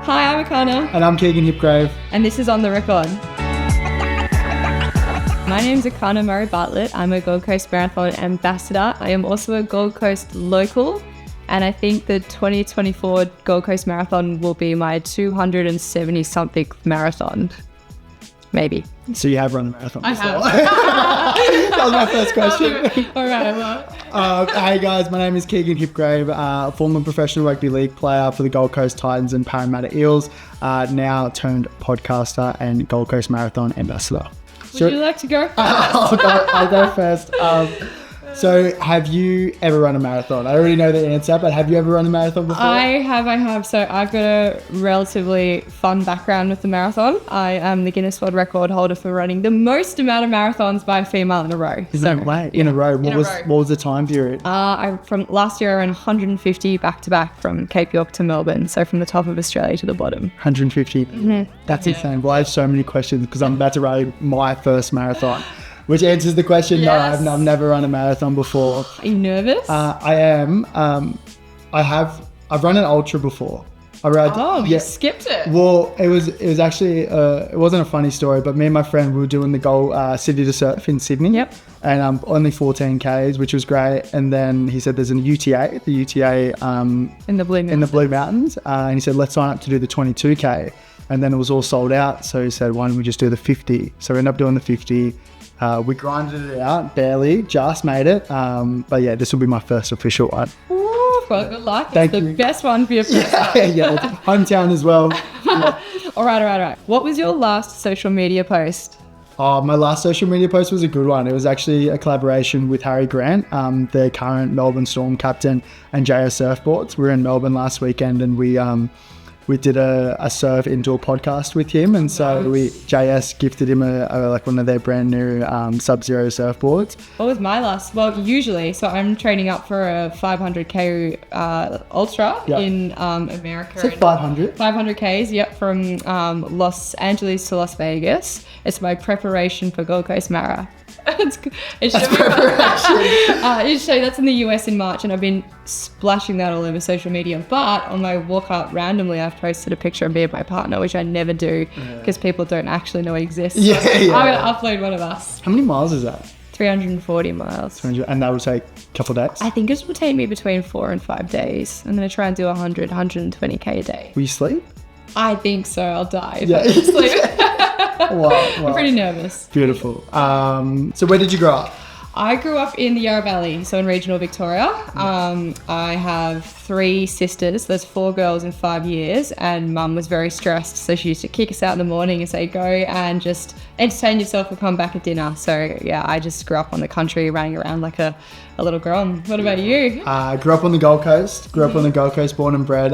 Hi, I'm Erchana. And I'm Keegan Hipgrave. And this is On The Record. My name's Erchana Murray-Bartlett. I'm a Gold Coast Marathon ambassador. I am also a Gold Coast local. And I think the 2024 Gold Coast Marathon will be my 270-something marathon. Maybe. So you have run a marathon before? I have. That was my first question. All right, well. Hey guys, my name is Keegan Hipgrave, former professional rugby league player for the Gold Coast Titans and Parramatta Eels, now turned podcaster and Gold Coast Marathon ambassador. Would you like to go first? I'll go first. So have you ever run a marathon? I already know the answer, but have you ever run a marathon before? I have. So I've got a relatively fun background with the marathon. I am the Guinness World Record holder for running the most amount of marathons by a female in a row. In a row. What was the time period? From last year I ran 150 back to back from Cape York to Melbourne. So from the top of Australia to the bottom. 150. Mm-hmm. That's insane. Well, I have so many questions because I'm about to run my first marathon. Which answers the question, yes. No, I've never run a marathon before. Are you nervous? I am. I've run an ultra before. You skipped it. Well, it was actually, it wasn't a funny story, but me and my friend, we were doing the goal City to Surf in Sydney. Yep. And only 14 Ks, which was great. And then he said there's an UTA, the UTA in the Blue Mountains. And he said, let's sign up to do the 22K. And then it was all sold out. So he said, why don't we just do the 50? So we ended up doing the 50. We grinded it out, barely, just made it. But yeah, this will be my first official one. Ooh, well, good luck. Thank it's you. the best one for your first one. Yeah, hometown as well. Yeah. All right. What was your last social media post? Oh, my last social media post was a good one. It was actually a collaboration with Harry Grant, the current Melbourne Storm captain, and JS Surfboards. We were in Melbourne last weekend and we did a surf indoor podcast with him, and so JS gifted him a one of their brand new Sub-Zero surfboards. What was my last? Well, usually, so I'm training up for a 500k ultra in America. Is it 500? 500ks, yep, from Los Angeles to Las Vegas. It's my preparation for Gold Coast Mara. It should show that's in the US in March, and I've been splashing that all over social media. But on my walk up randomly, I've posted a picture of me and my partner, which I never do because people don't actually know it exists. Yeah. I'm gonna upload one of us. How many miles is that? 340 miles. And that will take a couple of days? I think it will take me between 4 and 5 days. I'm gonna try and do 120k a day. Will you sleep? I think so. I'll die if I don't sleep. Wow. I'm pretty nervous. Beautiful. So where did you grow up? I grew up in the Yarra Valley, so in regional Victoria. I have 3 sisters. There's 4 girls in 5 years, and Mum was very stressed, so she used to kick us out in the morning and say, go and just entertain yourself and come back at dinner. So yeah, I just grew up on the country, running around like a little girl. What about you? I grew up on the Gold Coast. Born and bred.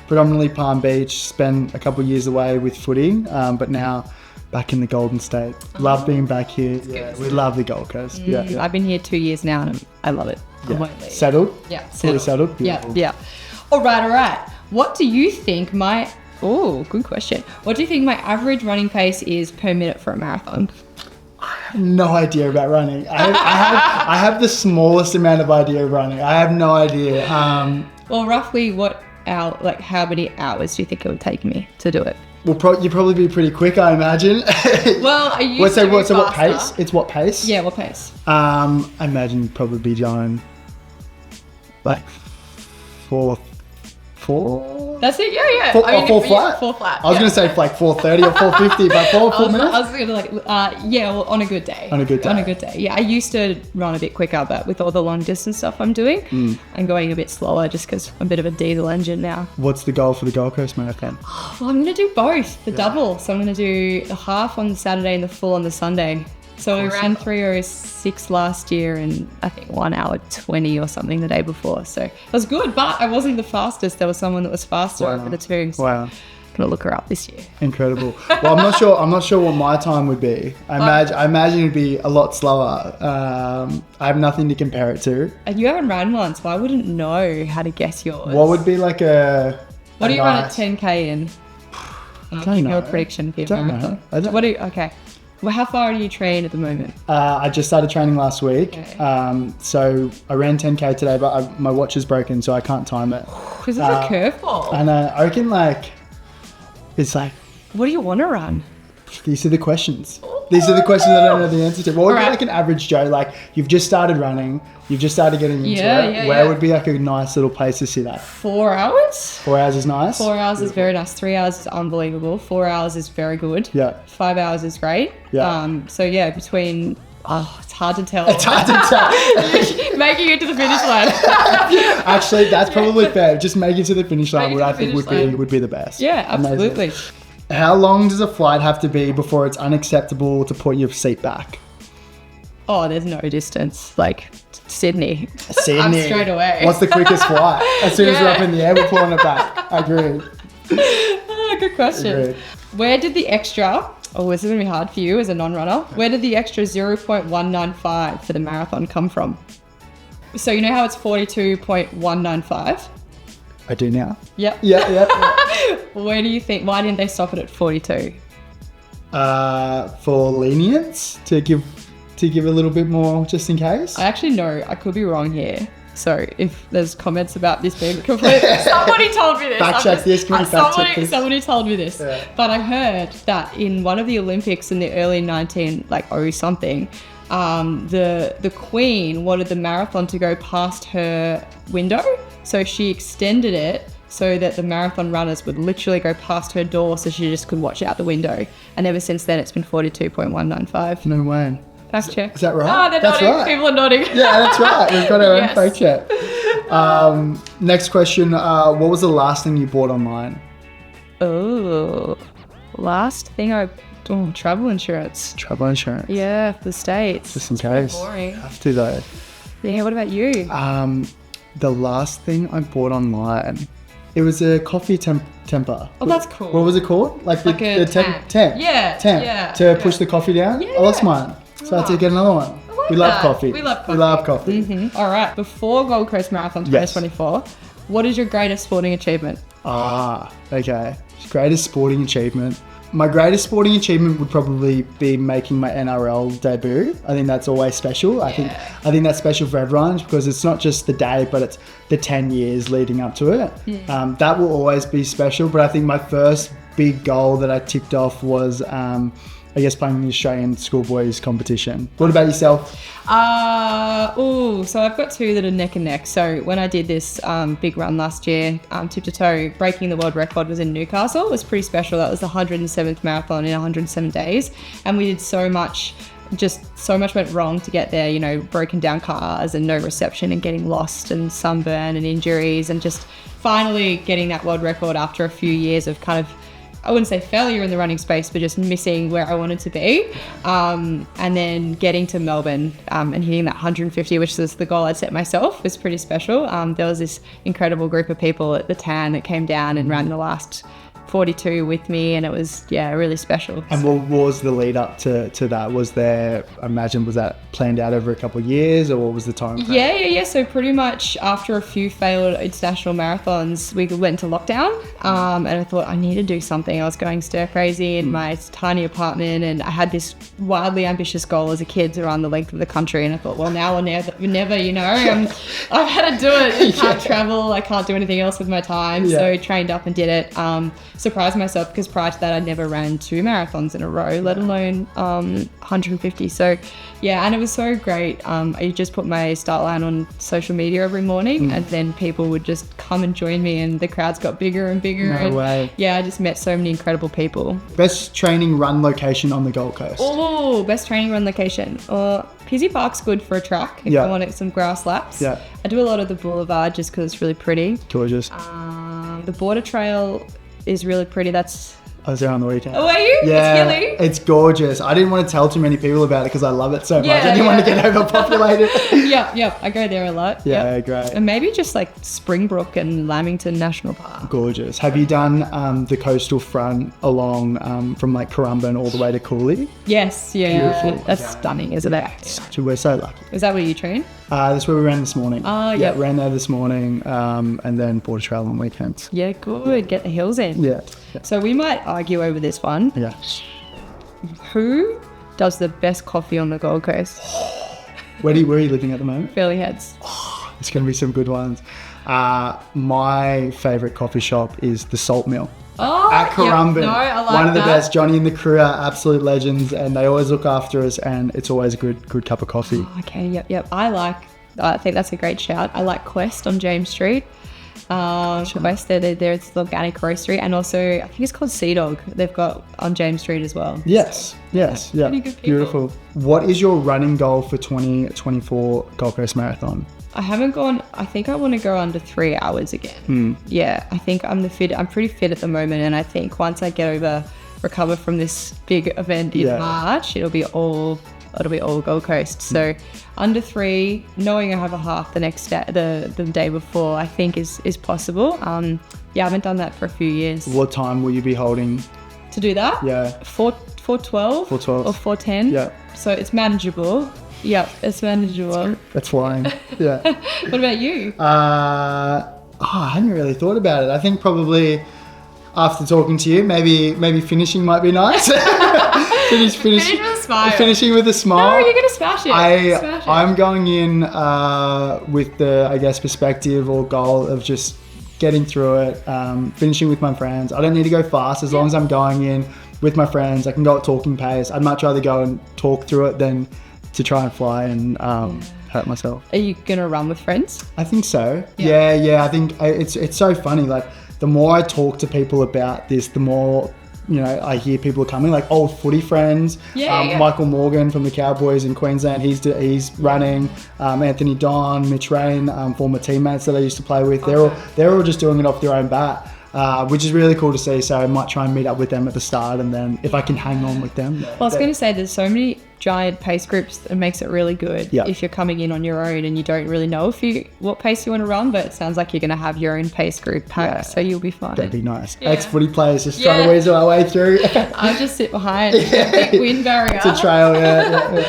Predominantly Palm Beach. Spent a couple of years away with footy, but now back in the Golden State. Love being back here. Yeah, we love the Gold Coast. Yeah. I've been here 2 years now and I love it. I won't leave. Settled? Yeah. Fully settled? Beautiful. Yeah. All right. What do you think good question. What do you think my average running pace is per minute for a marathon? No idea about running. I have the smallest amount of idea of running. I have no idea. Well, roughly how many hours do you think it would take me to do it? Well, you'd probably be pretty quick, I imagine. Well, I used to be faster. What pace? It's what pace? Yeah, what pace? I imagine you'd probably be going like 4. That's it, yeah. 4 flat? 4 flat. I was going to say like 4:30 or 4:50, but 4 minutes? I was going to on a good day. On a good day. Yeah, I used to run a bit quicker, but with all the long distance stuff I'm doing, I'm going a bit slower just because I'm a bit of a diesel engine now. What's the goal for the Gold Coast Marathon? Well, I'm going to do both, the double. So I'm going to do the half on the Saturday and the full on the Sunday. So we ran 3:06 last year and I think 1 hour 20 or something the day before. So it was good, but I wasn't the fastest. There was someone that was faster over the 2. So wow. I'm gonna look her up this year. Incredible. Well, I'm not sure what my time would be. I imagine it'd be a lot slower. I have nothing to compare it to. And you haven't ran one, so I wouldn't know how to guess yours. What would be like a... What do you run at 10k in? I don't know. Your prediction for your Don't marathon. know. Okay. Well, how far do you train at the moment? I just started training last week. Okay. So I ran 10k today, but my watch is broken, so I can't time it. This is a curveball. And I reckon like It's like, What do you want to run? these are the questions. These are the questions I don't know the answer to. What would be Alright. like an average Joe? Like, you've just started running, you've just started getting into it. Where would be like a nice little place to sit at? 4 hours? 4 hours is nice? 4 hours is very nice. 3 hours is unbelievable. 4 hours is very good. Yeah. 5 hours is great. Yeah. So yeah, between, it's hard to tell. It's hard to tell. Making it to the finish line. Actually, that's probably fair. Just make it to the finish line, Make it what I to the think finish line. would be the best. Yeah, absolutely. Amazing. How long does a flight have to be before it's unacceptable to put your seat back? Oh, there's no distance. Like Sydney. Sydney. I'm straight away. What's the quickest flight? As soon as we're Yeah. up in the air, we're pulling it back. Agreed. Good question. Agreed. Where did the extra, this is going to be hard for you as a non-runner, where did the extra 0.195 for the marathon come from? So you know how it's 42.195? I do now. Yep. Yeah. Where do you think, why didn't they stop it at 42? For lenience, to give a little bit more just in case. I actually know, I could be wrong here. So if there's comments about this being complete, somebody told me this. Fact check this, can we fact check this? Somebody told me this. Yeah. But I heard that in one of the Olympics in the early something, the Queen wanted the marathon to go past her window. So she extended it so that the marathon runners would literally go past her door so she just could watch out the window. And ever since then, it's been 42.195. No way. Fact check. Is that right? Ah, they're That's nodding. right. People are nodding. Yeah, that's right. We've got our own Yes. fact check. Next question. What was the last thing you bought online? Oh, last thing travel insurance. Travel insurance. Yeah, for the States. Just in case. Boring. Have to though. Yeah, what about you? The last thing I bought online, it was a coffee temper. Oh, that's cool. What was it called? Like a the temp. Yeah, temp. yeah, To yeah. push the coffee down. Yeah. I lost mine, so I had to get another one. like We love that. coffee. We love coffee. We love coffee. All right, before Gold Coast Marathon Yes. 2024, what is your greatest sporting achievement? Okay. Greatest sporting achievement. My greatest sporting achievement would probably be making my NRL debut. I think that's always special. I think that's special for everyone because it's not just the day, but it's the 10 years leading up to it. That will always be special. But I think my first big goal that I ticked off was, I guess, playing the Australian schoolboys competition. What about yourself? So I've got two that are neck and neck. So when I did this big run last year, tip to toe, breaking the world record was in Newcastle. It was pretty special. That was the 107th marathon in 107 days. And we did so much went wrong to get there, broken down cars and no reception and getting lost and sunburn and injuries and just finally getting that world record after a few years of kind of, I wouldn't say failure in the running space, but just missing where I wanted to be. And then getting to Melbourne and hitting that 150, which was the goal I'd set myself, was pretty special. There was this incredible group of people at the TAN that came down and ran the last 42 with me, and it was really special. And what was the lead up to that? Was that planned out over a couple of years, or what was the time frame? Yeah. So pretty much after a few failed international marathons, we went into lockdown, and I thought I need to do something. I was going stir crazy in my tiny apartment, and I had this wildly ambitious goal as a kid to run the length of the country, and I thought, well, now or never, I've had to do it. I can't travel, I can't do anything else with my time, so I trained up and did it. Surprised myself because prior to that I'd never ran 2 marathons in a row, let alone 150. So and it was so great. I just put my start line on social media every morning, and then people would just come and join me, and the crowds got bigger and bigger. No way. I just met so many incredible people. Best training run location on the Gold Coast? Oh, best training run location. Pizzy Park's good for a track if I want some grass laps. Yeah. I do a lot of the boulevard just because it's really pretty. Gorgeous. The border trail is really pretty. I was there on the weekend. Oh, are you? Yeah, It's hilly? it's gorgeous. I didn't want to tell too many people about it because I love it so much. Yeah, I didn't want to yeah. get overpopulated. Yep. I go there a lot. Yeah, Yep. great. And maybe just like Springbrook and Lamington National Park. Gorgeous. Have you done the coastal front along from like Currumbin all the way to Cooley? Yes, yeah. Beautiful. That's stunning, isn't it? We're so lucky. Is that where you train? That's where we ran this morning. Oh, yeah. yep. Ran there this morning and then border trail on weekends. Yeah, good. Get the hills in. Yeah. So we might argue over this one. Yeah. Who does the best coffee on the Gold Coast? Where are you living at the moment? Fairly Heads. There's going to be some good ones. My favourite coffee shop is the Salt Mill. at Currumbin. No, I like one of the that. best. Johnny and the crew are absolute legends, and they always look after us, and it's always a good cup of coffee. Okay, yep. I think that's a great shout. I like Quest on James Street. Quest, it's the organic grocery, and also I think it's called Sea Dog. They've got on James Street as well. Yes, yeah. Pretty good people. Beautiful. What is your running goal for 2024 Gold Coast Marathon? I haven't gone. I think I want to go under 3 hours again. Yeah, I think I'm pretty fit at the moment, and I think once I recover from this big event in March, it'll be all Gold Coast. So under 3, knowing I have a half the next day, the day before, I think is possible. I haven't done that for a few years. What time will you be holding To do that? Yeah. 4:12 4:12 or 4:10. Yeah. So it's manageable. Yep, it's manageable. That's flying. Yeah. What about you? I hadn't really thought about it. I think probably after talking to you, maybe finishing might be nice. Finish with a smile. Finishing with a smile. No, you're gonna smash it. Smash it. I'm going in with the, I guess, perspective or goal of just getting through it, finishing with my friends. I don't need to go fast as long as I'm going in with my friends. I can go at talking pace. I'd much rather go and talk through it than to try and fly and hurt myself. Are you gonna run with friends? I think so. Yeah. I think it's so funny. Like the more I talk to people about this, the more I hear people are coming, like old footy friends. Michael Morgan from the Cowboys in Queensland, he's running. Anthony Don, Mitch Rain, former teammates that I used to play with. They're all just doing it off their own bat. Which is really cool to see. So I might try and meet up with them at the start, and then if I can hang on with them. Well, I was going to say there's so many giant pace groups that makes it really good if you're coming in on your own and you don't really know what pace you want to run, but it sounds like you're going to have your own pace group pack, so you'll be fine. That'd be nice. Ex-footy players just trying to weasel our way through. I'll just sit behind the big wind barrier. It's a trail, yeah.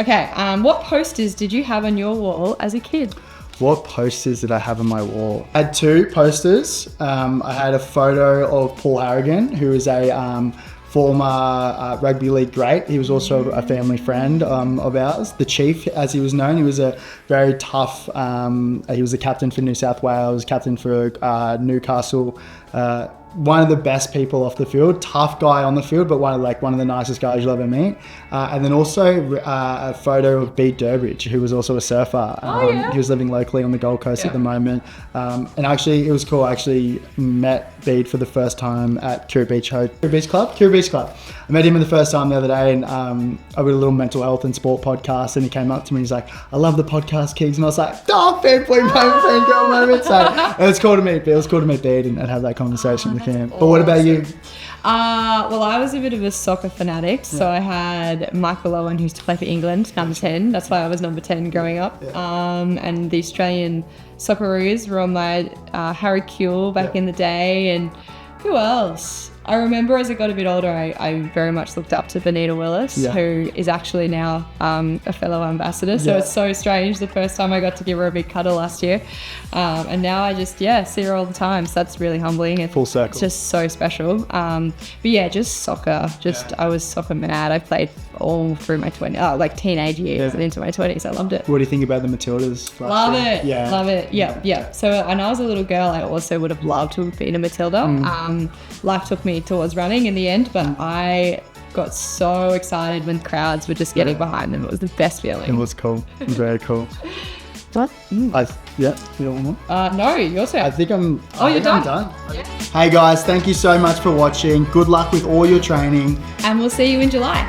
Okay, what posters did you have on your wall as a kid? What posters did I have on my wall? I had 2 posters. I had a photo of Paul Harrigan, who is a former rugby league great. He was also a family friend of ours. The Chief, as he was known, he was a very tough, he was the captain for New South Wales, captain for Newcastle, one of the best people off the field, tough guy on the field, but one of the nicest guys you'll ever meet. And then also a photo of Bede Durbridge, who was also a surfer. He was living locally on the Gold Coast at the moment. And actually, it was cool. I actually met Bede for the first time at Kira Beach Club. I met him for the first time the other day, and I did a little mental health and sport podcast, and he came up to me and he's like, "I love the podcast, Keegs." And I was like, fanboy moment, fangirl moment. So it was cool to meet Bede and have that conversation with him. But what about you? Well, I was a bit of a soccer fanatic, so I had Michael Owen, who used to play for England, number 10. That's why I was number 10 growing up. And the Australian Socceroos were on my Harry Kuehl back in the day, and who else? I remember as I got a bit older, I very much looked up to Benita Willis, who is actually now a fellow ambassador. So it's so strange. The first time I got to give her a big cuddle last year. And now I just, see her all the time. So that's really humbling. Full circle. It's just so special. But yeah, just soccer. I was soccer mad. I played all through my 20s, like teenage years and into my 20s. I loved it. What do you think about the Matildas? Love it. Love it. Yeah. So when I was a little girl, I also would have loved to have been a Matilda. Life took me towards running in the end, but I got so excited when crowds were just getting behind them. It was the best feeling. It was cool. Very cool. What? You got one more? No, your turn. I think I'm you're done. I'm done. Yeah. Hey guys, thank you so much for watching. Good luck with all your training. And we'll see you in July.